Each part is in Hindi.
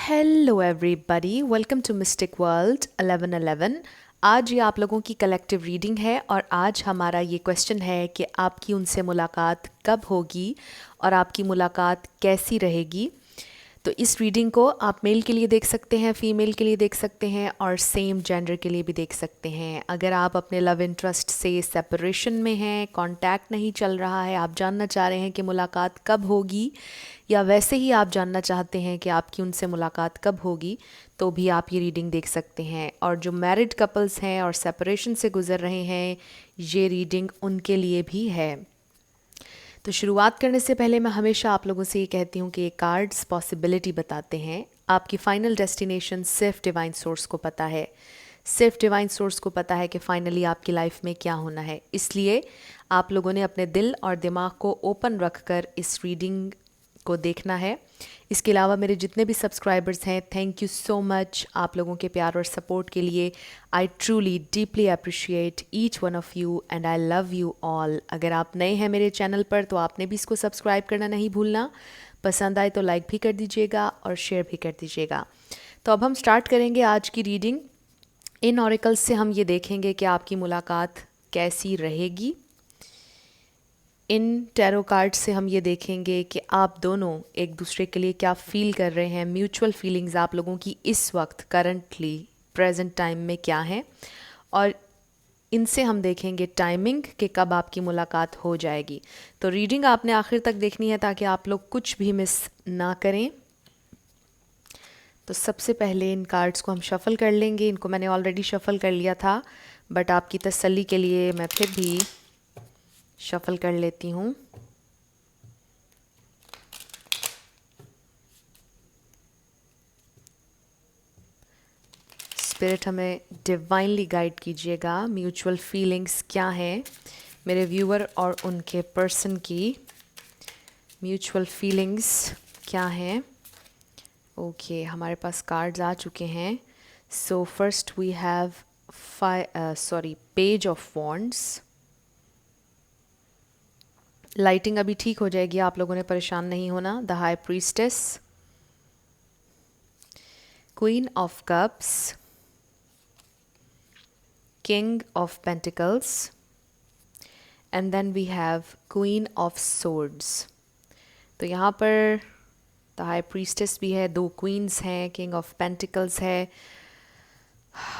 Hello everybody, welcome to Mystic World 1111। आज ये आप लोगों की कलेक्टिव रीडिंग है और आज हमारा ये क्वेश्चन है कि आपकी उनसे मुलाकात कब होगी और आपकी मुलाकात कैसी रहेगी। तो इस रीडिंग को आप मेल के लिए देख सकते हैं, फीमेल के लिए देख सकते हैं और सेम जेंडर के लिए भी देख सकते हैं। अगर आप अपने लव इंटरेस्ट से सेपरेशन में हैं, कांटेक्ट नहीं चल रहा है, आप जानना चाह रहे हैं कि मुलाकात कब होगी, या वैसे ही आप जानना चाहते हैं कि आपकी उनसे मुलाकात कब होगी, तो भी आप ये रीडिंग देख सकते हैं। और जो मैरिड कपल्स हैं और सेपरेशन से गुजर रहे हैं, ये रीडिंग उनके लिए भी है। तो शुरुआत करने से पहले मैं हमेशा आप लोगों से ये कहती हूँ कि ये कार्ड्स पॉसिबिलिटी बताते हैं। आपकी फाइनल डेस्टिनेशन सिर्फ डिवाइन सोर्स को पता है, सिर्फ डिवाइन सोर्स को पता है कि फाइनली आपकी लाइफ में क्या होना है। इसलिए आप लोगों ने अपने दिल और दिमाग को ओपन रखकर इस रीडिंग को देखना है। इसके अलावा मेरे जितने भी सब्सक्राइबर्स हैं, थैंक यू सो मच आप लोगों के प्यार और सपोर्ट के लिए। I truly deeply appreciate each one of you and I love you all. अगर आप नए हैं मेरे चैनल पर तो आपने भी इसको सब्सक्राइब करना नहीं भूलना। पसंद आए तो लाइक भी कर दीजिएगा और शेयर भी कर दीजिएगा। तो अब हम स्टार्ट करेंगे आज की रीडिंग। इन ऑरेकल्स से हम ये देखेंगे कि आपकी मुलाकात कैसी रहेगी। इन टैरो कार्ड से हम ये देखेंगे कि आप दोनों एक दूसरे के लिए क्या फील कर रहे हैं, म्यूचुअल फीलिंग्स आप लोगों की इस वक्त करंटली प्रेजेंट टाइम में क्या हैं, और इनसे हम देखेंगे टाइमिंग कि कब आपकी मुलाकात हो जाएगी। तो रीडिंग आपने आखिर तक देखनी है ताकि आप लोग कुछ भी मिस ना करें। तो सबसे पहले इन कार्ड्स को हम शफ़ल कर लेंगे। इनको मैंने ऑलरेडी शफ़ल कर लिया था, बट आपकी तसल्ली के लिए मैं फिर भी शफ़ल कर लेती हूँ। स्पिरिट हमें डिवाइनली गाइड कीजिएगा। म्यूचुअल फीलिंग्स क्या हैं मेरे व्यूअर और उनके पर्सन की, म्यूचुअल फीलिंग्स क्या हैं। ओके, हमारे पास कार्ड्स आ चुके हैं। So first we have page of wands. Lighting अभी ठीक हो जाएगी, आप लोगों ने परेशान नहीं होना। The high priestess, queen of cups, king of pentacles, and then we have queen of swords. तो यहाँ पर द हाई प्रीस्टेस भी है, दो क्वींस हैं, किंग ऑफ पेंटिकल्स है।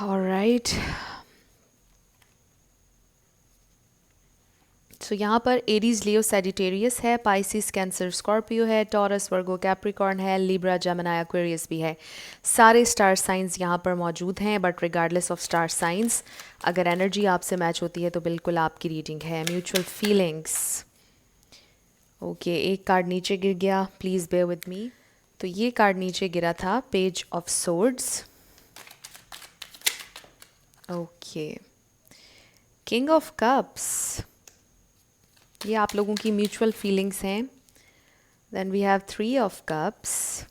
ऑलराइट, सो यहाँ पर एरीज, लियो, सैजिटेरियस है, पाइसिस, कैंसर, स्कॉर्पियो है, टॉरस, वर्गो, कैप्रिकॉर्न है, लिब्रा, जेमिनी, एक्वेरियस भी है। सारे स्टार साइंस यहाँ पर मौजूद हैं, but regardless of star signs अगर एनर्जी आपसे मैच होती है तो बिल्कुल आपकी रीडिंग है। म्यूचुअल फीलिंग्स, ओके, एक कार्ड नीचे गिर गया, प्लीज़ बेयर विद मी। तो ये कार्ड नीचे गिरा था, page of swords. Okay, king of cups, ये आप लोगों की म्यूचुअल फीलिंग्स हैं। Then we have three of cups.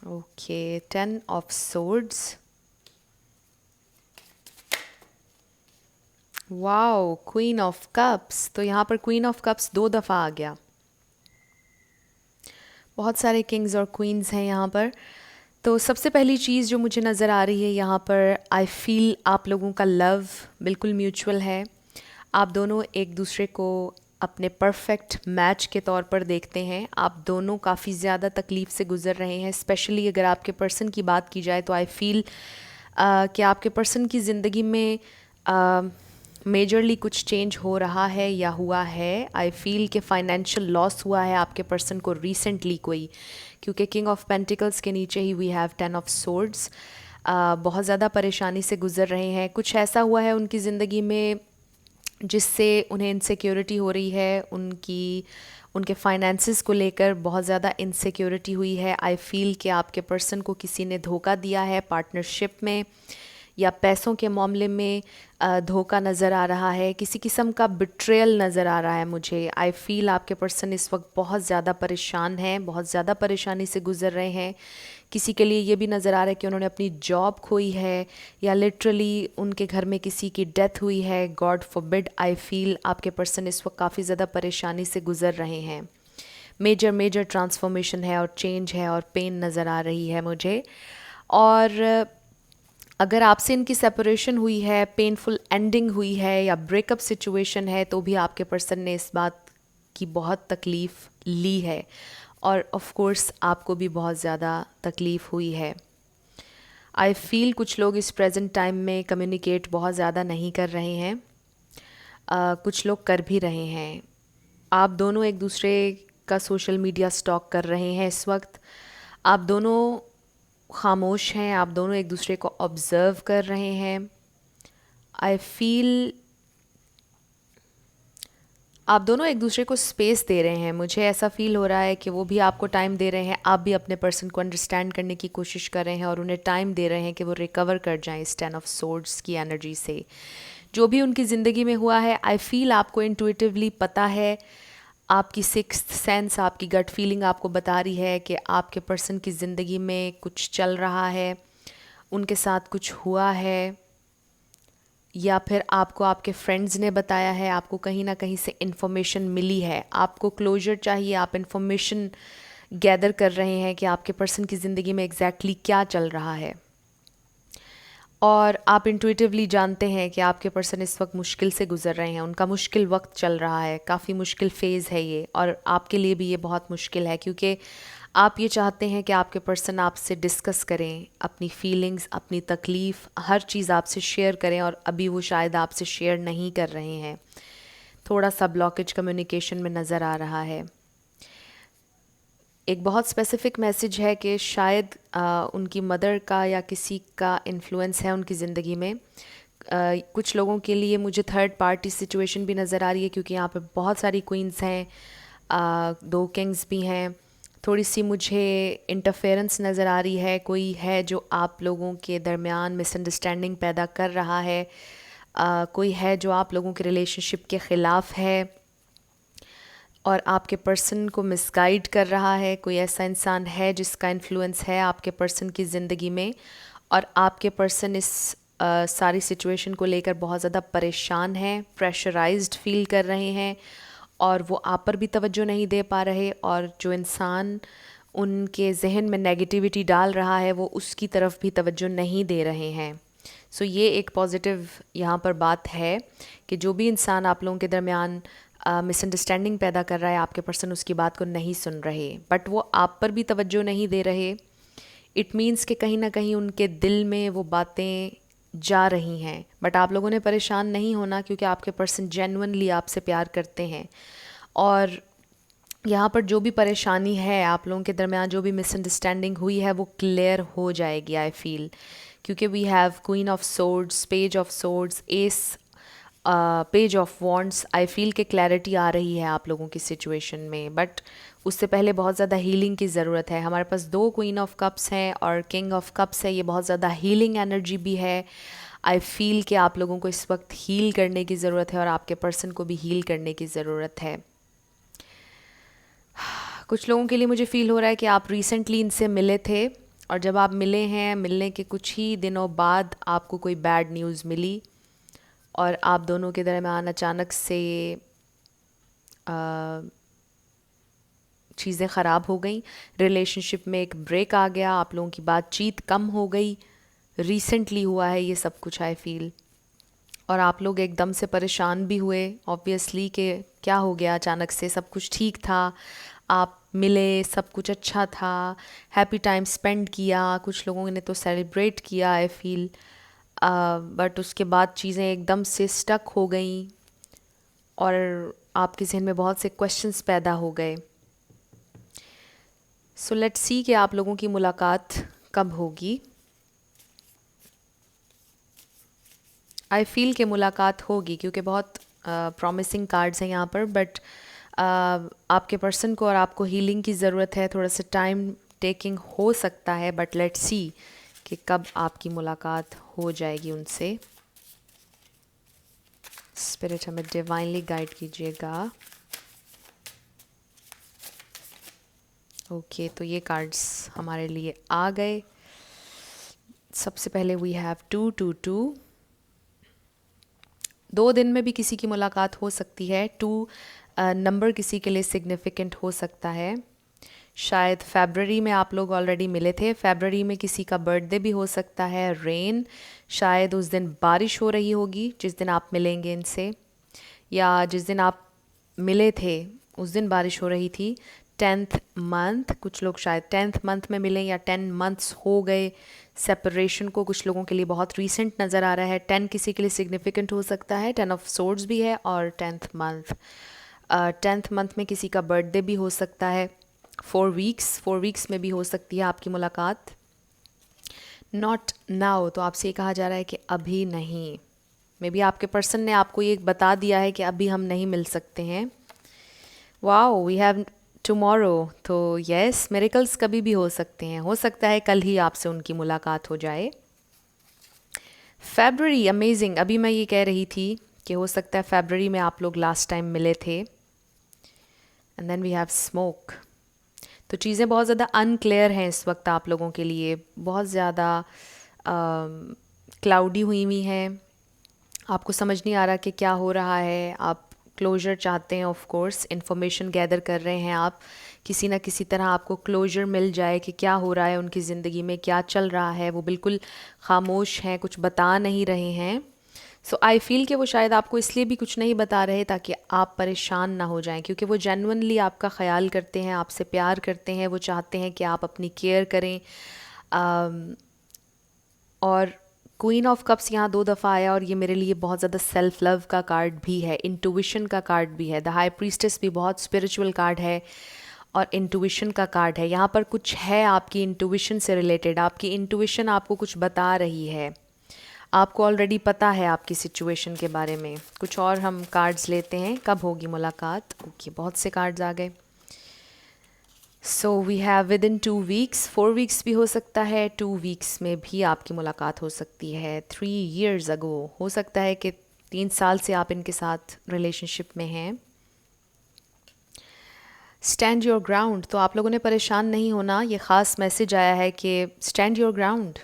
Okay, 10 of swords. Wow, queen of cups. तो यहाँ पर क्वीन ऑफ कप्स 2 दफ़ा आ गया। बहुत सारे किंग्स और क्वींस हैं यहाँ पर। तो सबसे पहली चीज़ जो मुझे नज़र आ रही है यहाँ पर, आई फील आप लोगों का लव बिल्कुल म्यूचुअल है। आप दोनों एक दूसरे को अपने परफेक्ट मैच के तौर पर देखते हैं। आप दोनों काफ़ी ज़्यादा तकलीफ़ से गुज़र रहे हैं। स्पेशली अगर आपके पर्सन की बात की जाए तो आई फील कि आपके पर्सन की ज़िंदगी में मेजरली कुछ चेंज हो रहा है या हुआ है। आई फील कि फाइनेंशियल लॉस हुआ है आपके पर्सन को रिसेंटली कोई, क्योंकि किंग ऑफ पेंटिकल्स के नीचे ही वी हैव 10 ऑफ सोर्ड्स। बहुत ज़्यादा परेशानी से गुज़र रहे हैं। कुछ ऐसा हुआ है उनकी ज़िंदगी में जिससे उन्हें इनसिक्योरिटी हो रही है। उनके फाइनेंसेस को लेकर बहुत ज़्यादा इनसिक्योरिटी हुई है। आई फील कि आपके पर्सन को किसी ने धोखा दिया है पार्टनरशिप में या पैसों के मामले में। धोखा नज़र आ रहा है, किसी किस्म का बिट्रेयल नज़र आ रहा है मुझे। आई फील आपके पर्सन इस वक्त बहुत ज़्यादा परेशान हैं, बहुत ज़्यादा परेशानी से गुज़र रहे हैं। किसी के लिए ये भी नज़र आ रहा है कि उन्होंने अपनी जॉब खोई है या लिटरली उनके घर में किसी की डेथ हुई है। गॉड फॉरबिड, आई फील आपके पर्सन इस वक्त काफ़ी ज़्यादा परेशानी से गुज़र रहे हैं। मेजर मेजर ट्रांसफॉर्मेशन है और चेंज है और पेन नज़र आ रही है मुझे। और अगर आपसे इनकी सेपरेशन हुई है, पेनफुल एंडिंग हुई है या ब्रेकअप सिचुएशन है, तो भी आपके पर्सन ने इस बात की बहुत तकलीफ़ ली है और ऑफ कोर्स आपको भी बहुत ज़्यादा तकलीफ़ हुई है। आई फील कुछ लोग इस प्रेजेंट टाइम में कम्युनिकेट बहुत ज़्यादा नहीं कर रहे हैं, कुछ लोग कर भी रहे हैं। आप दोनों एक दूसरे का सोशल मीडिया स्टॉक कर रहे हैं इस वक्त, आप दोनों खामोश हैं, आप दोनों एक दूसरे को ऑब्ज़र्व कर रहे हैं। आई फील आप दोनों एक दूसरे को स्पेस दे रहे हैं। मुझे ऐसा फील हो रहा है कि वो भी आपको टाइम दे रहे हैं, आप भी अपने पर्सन को अंडरस्टैंड करने की कोशिश कर रहे हैं और उन्हें टाइम दे रहे हैं कि वो रिकवर कर जाएं इस 10 ऑफ सोर्ड्स की एनर्जी से। जो भी उनकी ज़िंदगी में हुआ है, आई फील आपको इंट्यूटिवली पता है, आपकी सिक्स्थ सेंस, आपकी गट फीलिंग आपको बता रही है कि आपके पर्सन की ज़िंदगी में कुछ चल रहा है, उनके साथ कुछ हुआ है, या फिर आपको आपके फ्रेंड्स ने बताया है, आपको कहीं ना कहीं से इन्फॉर्मेशन मिली है, आपको क्लोजर चाहिए, आप इन्फॉर्मेशन गैदर कर रहे हैं कि आपके पर्सन की ज़िंदगी में एग्जैक्टली क्या चल रहा है। और आप इंट्यूटिवली जानते हैं कि आपके पर्सन इस वक्त मुश्किल से गुजर रहे हैं, उनका मुश्किल वक्त चल रहा है, काफ़ी मुश्किल फ़ेज़ है ये, और आपके लिए भी ये बहुत मुश्किल है क्योंकि आप ये चाहते हैं कि आपके पर्सन आपसे डिस्कस करें, अपनी फीलिंग्स, अपनी तकलीफ़, हर चीज़ आपसे शेयर करें, और अभी वो शायद आपसे शेयर नहीं कर रहे हैं। थोड़ा सा ब्लॉकेज कम्युनिकेशन में नज़र आ रहा है। एक बहुत स्पेसिफिक मैसेज है कि शायद उनकी मदर का या किसी का इन्फ्लुएंस है उनकी ज़िंदगी में। कुछ लोगों के लिए मुझे थर्ड पार्टी सिचुएशन भी नज़र आ रही है क्योंकि यहाँ पे बहुत सारी क्वींस हैं, दो किंग्स भी हैं। थोड़ी सी मुझे इंटरफेरेंस नज़र आ रही है, कोई है जो आप लोगों के दरमियान मिसअंडरस्टैंडिंग पैदा कर रहा है, कोई है जो आप लोगों के रिलेशनशिप के ख़िलाफ़ है और आपके पर्सन को मिसगाइड कर रहा है। कोई ऐसा इंसान है जिसका इन्फ्लुएंस है आपके पर्सन की ज़िंदगी में, और आपके पर्सन इस सारी सिचुएशन को लेकर बहुत ज़्यादा परेशान हैं, प्रेशराइज्ड फील कर रहे हैं, और वो आप पर भी तवज्जो नहीं दे पा रहे, और जो इंसान उनके जहन में नेगेटिविटी डाल रहा है वो उसकी तरफ भी तवज्जो नहीं दे रहे हैं। सो ये एक पॉजिटिव यहाँ पर बात है कि जो भी इंसान आप लोगों के दरमियान मिसअंडरस्टैंडिंग पैदा कर रहा है, आपके पर्सन उसकी बात को नहीं सुन रहे, बट वो आप पर भी तवज्जो नहीं दे रहे। इट मीन्स कि कहीं ना कहीं उनके दिल में वो बातें जा रही हैं, बट आप लोगों ने परेशान नहीं होना क्योंकि आपके पर्सन जेन्युइनली आपसे प्यार करते हैं। और यहाँ पर जो भी परेशानी है आप लोगों के दरमियान, जो भी मिसअंडरस्टैंडिंग हुई है, वो क्लियर हो जाएगी आई फील, क्योंकि we have queen of swords, page of swords, ace, page of wands. I feel कि क्लैरिटी आ रही है आप लोगों की सिचुएशन में, बट उससे पहले बहुत ज़्यादा हीलिंग की ज़रूरत है। हमारे पास दो क्वीन ऑफ कप्स हैं और किंग ऑफ कप्स है, ये बहुत ज़्यादा हीलिंग एनर्जी भी है। आई फील कि आप लोगों को इस वक्त हील करने की ज़रूरत है और आपके पर्सन को भी हील करने की ज़रूरत है। कुछ लोगों के लिए मुझे फ़ील हो रहा है कि आप रिसेंटली इनसे मिले थे, और जब आप मिले हैं, मिलने के कुछ ही दिनों बाद आपको कोई बैड न्यूज़ मिली और आप दोनों के दरमियान अचानक से चीज़ें ख़राब हो गई, रिलेशनशिप में एक ब्रेक आ गया, आप लोगों की बातचीत कम हो गई। रिसेंटली हुआ है ये सब कुछ आई फील, और आप लोग एकदम से परेशान भी हुए ऑब्वियसली कि क्या हो गया अचानक से। सब कुछ ठीक था, आप मिले, सब कुछ अच्छा था, हैप्पी टाइम स्पेंड किया, कुछ लोगों ने तो सेलिब्रेट किया आई फील, बट उसके बाद चीज़ें एकदम से स्टक हो गई और आपके जहन में बहुत से क्वेश्चंस पैदा हो गए। सो लेट्स सी कि आप लोगों की मुलाकात कब होगी। आई फील कि मुलाकात होगी क्योंकि बहुत प्रॉमिसिंग कार्ड्स हैं यहाँ पर, बट आपके पर्सन को और आपको हीलिंग की ज़रूरत है, थोड़ा सा टाइम टेकिंग हो सकता है, बट लेट्स सी कि कब आपकी मुलाकात हो जाएगी उनसे। स्पिरिट हमें डिवाइनली गाइड कीजिएगा। ओके, तो ये कार्ड्स हमारे लिए आ गए। सबसे पहले वी हैव 222, 2 दिन में भी किसी की मुलाकात हो सकती है। 2 नंबर किसी के लिए सिग्निफिकेंट हो सकता है। शायद फरवरी में आप लोग ऑलरेडी मिले थे, फरवरी में किसी का बर्थडे भी हो सकता है। रेन, शायद उस दिन बारिश हो रही होगी जिस दिन आप मिलेंगे इनसे, या जिस दिन आप मिले थे उस दिन बारिश हो रही थी। 10th मंथ, कुछ लोग शायद 10th मंथ में मिलें, या 10 मंथ्स हो गए सेपरेशन को, कुछ लोगों के लिए बहुत रीसेंट नज़र आ रहा है। 10 किसी के लिए सिग्निफिकेंट हो सकता है, 10 ऑफ सोर्ड्स भी है, और 10th मंथ, 10th मंथ में किसी का बर्थडे भी हो सकता है। 4 वीक्स में भी हो सकती है आपकी मुलाकात। नॉट नाउ, तो आपसे ये कहा जा रहा है कि अभी नहीं। मे बी आपके पर्सन ने आपको ये बता दिया है कि अभी हम नहीं मिल सकते हैं। वाओ, वी हैव टुमारो, तो यस, मिरेकल्स कभी भी हो सकते हैं। हो सकता है कल ही आपसे उनकी मुलाकात हो जाए। फरवरी, अमेजिंग। अभी मैं ये कह रही थी कि हो सकता है फरवरी में आप लोग लास्ट टाइम मिले थे। And then we have smoke. तो चीज़ें बहुत ज़्यादा अनक्लियर हैं इस वक्त आप लोगों के लिए, बहुत ज़्यादा क्लाउडी हुई हुई हैं। आपको समझ नहीं आ रहा कि क्या हो रहा है। आप क्लोजर चाहते हैं, ऑफ कोर्स इन्फॉर्मेशन गैदर कर रहे हैं आप, किसी ना किसी तरह आपको क्लोजर मिल जाए कि क्या हो रहा है उनकी ज़िंदगी में, क्या चल रहा है। वो बिल्कुल खामोश हैं, कुछ बता नहीं रहे हैं। सो आई फील कि वो शायद आपको इसलिए भी कुछ नहीं बता रहे ताकि आप परेशान ना हो जाएं, क्योंकि वो जेन्युइनली आपका ख्याल करते हैं, आपसे प्यार करते हैं। वो चाहते हैं कि आप अपनी केयर करें। और क्वीन ऑफ कप्स यहाँ 2 दफ़ा आया, और ये मेरे लिए बहुत ज़्यादा सेल्फ लव का कार्ड भी है, इंटुइशन का कार्ड भी है। द हाई प्रीस्टेस भी बहुत स्पिरिचुअल कार्ड है और इंटुइशन का कार्ड है। यहाँ पर कुछ है आपकी इंटुइशन से रिलेटेड, आपकी इंटुइशन आपको कुछ बता रही है। आपको ऑलरेडी पता है आपकी सिचुएशन के बारे में। कुछ और हम कार्ड्स लेते हैं, कब होगी मुलाकात। ओके, बहुत से कार्ड्स आ गए। So we have within 2 weeks, 4 weeks भी हो सकता है, 2 वीक्स में भी आपकी मुलाकात हो सकती है। 3 years अगो, हो सकता है कि 3 साल से आप इनके साथ रिलेशनशिप में हैं। स्टैंड योर ग्राउंड, तो आप लोगों ने परेशान नहीं होना। ये ख़ास मैसेज आया है कि स्टैंड योर ग्राउंड,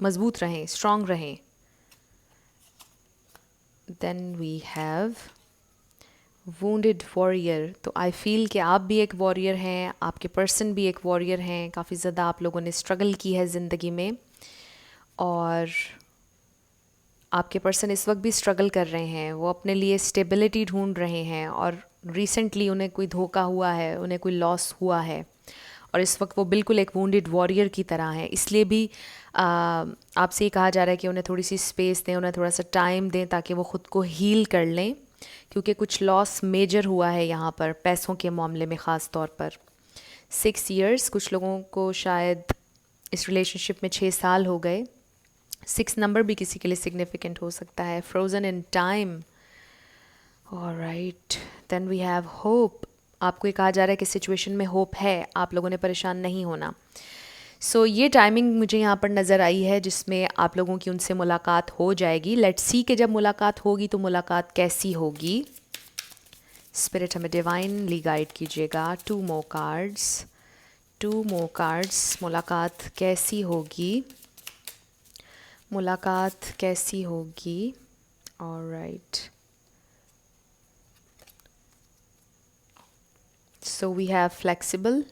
मज़बूत रहें, स्ट्रॉन्ग रहें। Then we have wounded warrior, तो आई फील कि आप भी एक वॉरियर हैं, आपके पर्सन भी एक वॉरियर हैं। काफ़ी ज़्यादा आप लोगों ने स्ट्रगल की है ज़िंदगी में, और आपके पर्सन इस वक्त भी स्ट्रगल कर रहे हैं। वो अपने लिए स्टेबिलिटी ढूंढ रहे हैं, और रिसेंटली उन्हें कोई धोखा हुआ है, उन्हें कोई लॉस हुआ है, और इस वक्त वो बिल्कुल एक वूंडेड वॉरियर की तरह है। इसलिए भी आपसे ये कहा जा रहा है कि उन्हें थोड़ी सी स्पेस दें, उन्हें थोड़ा सा टाइम दें ताकि वो ख़ुद को हील कर लें, क्योंकि कुछ लॉस मेजर हुआ है यहाँ पर, पैसों के मामले में ख़ास तौर पर। 6 years, कुछ लोगों को शायद इस रिलेशनशिप में 6 साल हो गए। 6 नंबर भी किसी के लिए सिग्निफिकेंट हो सकता है। Frozen in time, alright. Then we have hope. आपको ये कहा जा रहा है कि सिचुएशन में होप है, आप लोगों ने परेशान नहीं होना। सो ये टाइमिंग मुझे यहाँ पर नज़र आई है जिसमें आप लोगों की उनसे मुलाकात हो जाएगी। लेट्स सी कि जब मुलाकात होगी तो मुलाकात कैसी होगी। स्पिरिट हमें डिवाइनली गाइड कीजिएगा। 2 more cards, मुलाकात कैसी होगी, मुलाकात कैसी होगी। Alright, so we have flexible,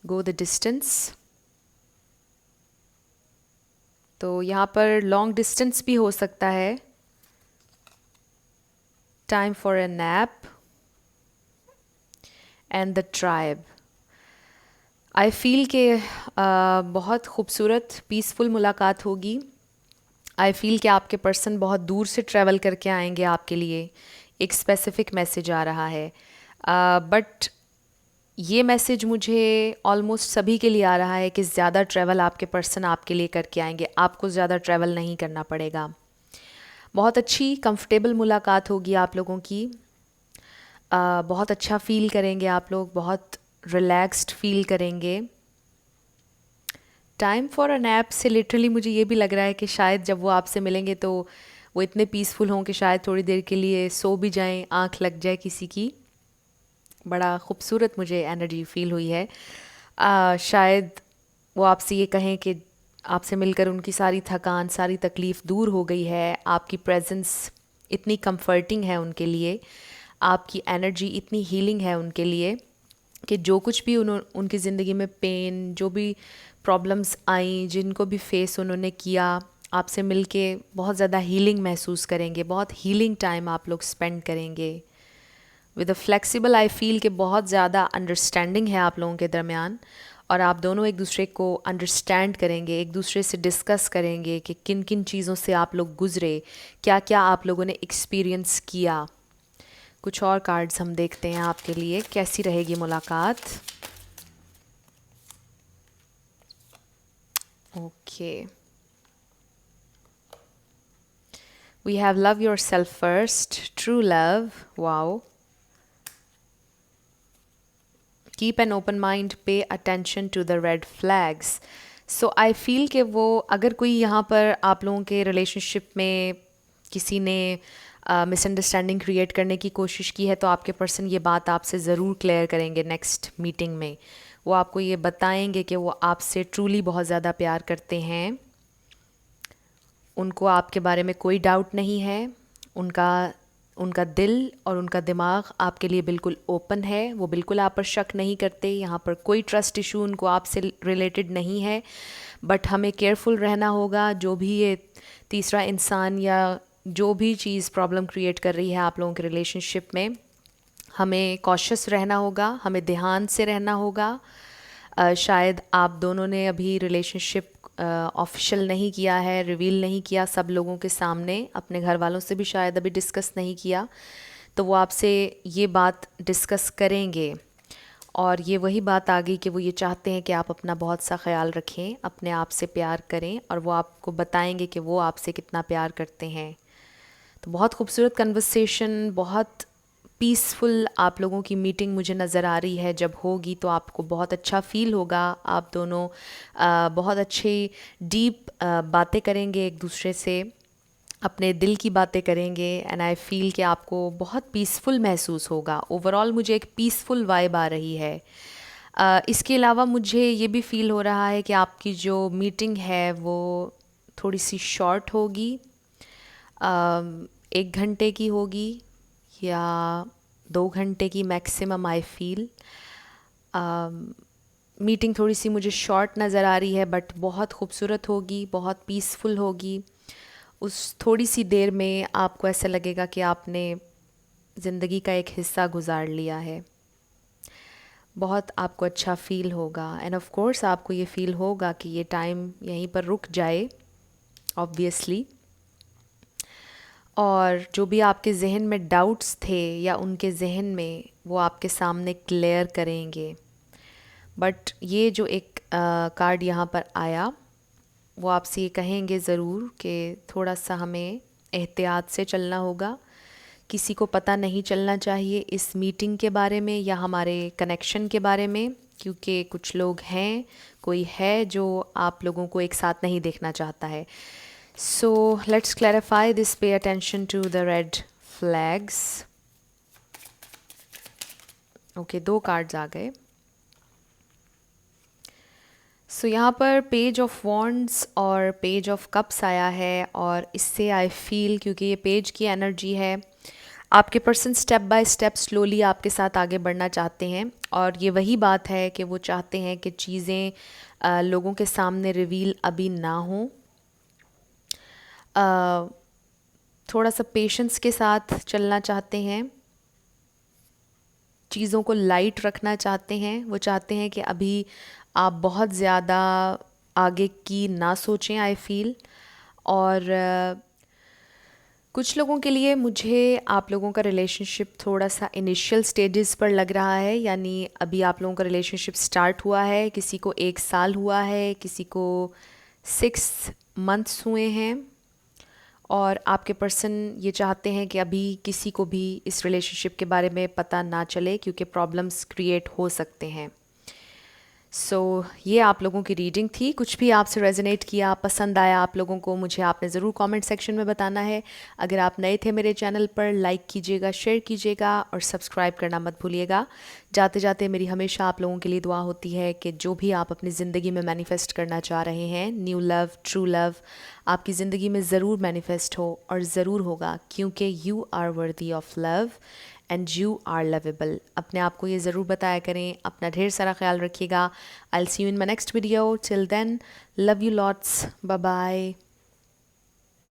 go the distance. तो यहाँ पर लॉन्ग डिस्टेंस भी हो सकता है। Time for a nap and the tribe. I feel के बहुत खूबसूरत पीसफुल मुलाकात होगी। आई फील कि आपके पर्सन बहुत दूर से ट्रैवल करके आएंगे आपके लिए। एक स्पेसिफिक मैसेज आ रहा है, बट ये मैसेज मुझे ऑलमोस्ट सभी के लिए आ रहा है कि ज़्यादा ट्रैवल आपके पर्सन आपके लिए करके आएंगे, आपको ज़्यादा ट्रैवल नहीं करना पड़ेगा। बहुत अच्छी कंफर्टेबल मुलाकात होगी आप लोगों की। बहुत अच्छा फ़ील करेंगे आप लोग, बहुत रिलैक्स्ड फील करेंगे। टाइम फॉर अ नैप से लिटरली मुझे ये भी लग रहा है कि शायद जब वो आपसे मिलेंगे तो वो इतने पीसफुल हों कि शायद थोड़ी देर के लिए सो भी जाएं, आंख लग जाए किसी की। बड़ा खूबसूरत मुझे एनर्जी फील हुई है। शायद वो आपसे ये कहें कि आपसे मिलकर उनकी सारी थकान, सारी तकलीफ़ दूर हो गई है। आपकी प्रेजेंस इतनी कंफर्टिंग है उनके लिए, आपकी एनर्जी इतनी हीलिंग है उनके लिए कि जो कुछ भी उनकी ज़िंदगी में पेन, जो भी प्रॉब्लम्स आई, जिनको भी फेस उन्होंने किया, आपसे मिलके बहुत ज़्यादा हीलिंग महसूस करेंगे, बहुत हीलिंग टाइम आप लोग स्पेंड करेंगे। With a flexible I feel कि बहुत ज़्यादा अंडरस्टैंडिंग है आप लोगों के दरमियान, और आप दोनों एक दूसरे को अंडरस्टैंड करेंगे, एक दूसरे से डिस्कस करेंगे कि किन किन चीज़ों से आप लोग गुज़रे, क्या क्या आप लोगों ने एक्सपीरियंस किया। कुछ और कार्ड्स हम देखते हैं आपके लिए, कैसी रहेगी मुलाकात। Okay, we have love yourself first, true love, wow, keep an open mind, pay attention to the red flags. So I feel कि वो, अगर कोई यहाँ पर आप लोगों के रिलेशनशिप में किसी ने मिसअंडरस्टैंडिंग क्रिएट करने की कोशिश की है, तो आपके पर्सन ये बात आपसे ज़रूर क्लियर करेंगे नेक्स्ट मीटिंग में। वो आपको ये बताएंगे कि वो आपसे ट्रूली बहुत ज़्यादा प्यार करते हैं, उनको आपके बारे में कोई डाउट नहीं है, उनका उनका दिल और उनका दिमाग आपके लिए बिल्कुल ओपन है, वो बिल्कुल आप पर शक नहीं करते। यहाँ पर कोई ट्रस्ट इशू उनको आपसे रिलेटेड नहीं है, बट हमें केयरफुल रहना होगा। जो भी ये तीसरा इंसान या जो भी चीज़ प्रॉब्लम क्रिएट कर रही है आप लोगों के रिलेशनशिप में, हमें कॉशियस रहना होगा, हमें ध्यान से रहना होगा। शायद आप दोनों ने अभी रिलेशनशिप ऑफिशियल नहीं किया है, रिवील नहीं किया सब लोगों के सामने, अपने घर वालों से भी शायद अभी डिस्कस नहीं किया, तो वो आपसे ये बात डिस्कस करेंगे। और ये वही बात आ गई कि वो ये चाहते हैं कि आप अपना बहुत सा ख्याल रखें, अपने आप से प्यार करें, और वो आपको बताएंगे कि वो आपसे कितना प्यार करते हैं। तो बहुत खूबसूरत कन्वर्सेशन, बहुत पीसफुल आप लोगों की मीटिंग मुझे नज़र आ रही है। जब होगी तो आपको बहुत अच्छा फ़ील होगा, आप दोनों बहुत अच्छी डीप बातें करेंगे एक दूसरे से, अपने दिल की बातें करेंगे, एंड आई फील कि आपको बहुत पीसफुल महसूस होगा। ओवरऑल मुझे एक पीसफुल वाइब आ रही है। इसके अलावा मुझे ये भी फ़ील हो रहा है कि आपकी जो मीटिंग है वो थोड़ी सी शॉर्ट होगी, 1 घंटे की होगी या 2 घंटे की मैक्सिमम आई फील। मीटिंग थोड़ी सी मुझे शॉर्ट नज़र आ रही है, बट बहुत खूबसूरत होगी, बहुत पीसफुल होगी। उस थोड़ी सी देर में आपको ऐसा लगेगा कि आपने ज़िंदगी का एक हिस्सा गुजार लिया है। बहुत आपको अच्छा फ़ील होगा, एंड ऑफ कोर्स आपको ये फ़ील होगा कि ये टाइम यहीं पर रुक जाए, ऑब्वियसली। और जो भी आपके ज़हन में डाउट्स थे या उनके ज़हन में, वो आपके सामने क्लियर करेंगे। बट ये जो एक कार्ड यहाँ पर आया, वो आपसे ये कहेंगे ज़रूर कि थोड़ा सा हमें एहतियात से चलना होगा। किसी को पता नहीं चलना चाहिए इस मीटिंग के बारे में या हमारे कनेक्शन के बारे में, क्योंकि कुछ लोग हैं, कोई है जो आप लोगों को एक साथ नहीं देखना चाहता है। So let's clarify this. Pay attention to the red flags. Okay, 2 cards आ गए। सो यहाँ पर पेज ऑफ वॉन्ड्स और पेज ऑफ कप्स आया है, और इससे आई फील, क्योंकि ये पेज की एनर्जी है, आपके person step by step slowly आपके साथ आगे बढ़ना चाहते हैं। और ये वही बात है कि वो चाहते हैं कि चीज़ें लोगों के सामने रिवील अभी ना हो। थोड़ा सा पेशेंस के साथ चलना चाहते हैं, चीज़ों को लाइट रखना चाहते हैं। वो चाहते हैं कि अभी आप बहुत ज़्यादा आगे की ना सोचें, आई फील। और कुछ लोगों के लिए मुझे आप लोगों का रिलेशनशिप थोड़ा सा इनिशियल स्टेजेस पर लग रहा है, यानी अभी आप लोगों का रिलेशनशिप स्टार्ट हुआ है, किसी को 1 साल हुआ है, किसी को 6 मंथ्स हुए हैं। और आपके पर्सन ये चाहते हैं कि अभी किसी को भी इस रिलेशनशिप के बारे में पता ना चले, क्योंकि प्रॉब्लम्स क्रिएट हो सकते हैं। सो ये आप लोगों की रीडिंग थी। कुछ भी आपसे रेजोनेट किया, पसंद आया आप लोगों को, मुझे आपने ज़रूर कमेंट सेक्शन में बताना है। अगर आप नए थे मेरे चैनल पर, लाइक कीजिएगा, शेयर कीजिएगा और सब्सक्राइब करना मत भूलिएगा। जाते जाते मेरी हमेशा आप लोगों के लिए दुआ होती है कि जो भी आप अपनी ज़िंदगी में मैनिफेस्ट करना चाह रहे हैं, न्यू लव, ट्रू लव, आपकी ज़िंदगी में ज़रूर मैनिफेस्ट हो और ज़रूर होगा, क्योंकि you are worthy of love and you are lovable. अपने आप को ये ज़रूर बताया करें। अपना ढेर सारा ख्याल रखिएगा। I will see you in my next video. Till then, love you lots, bye bye.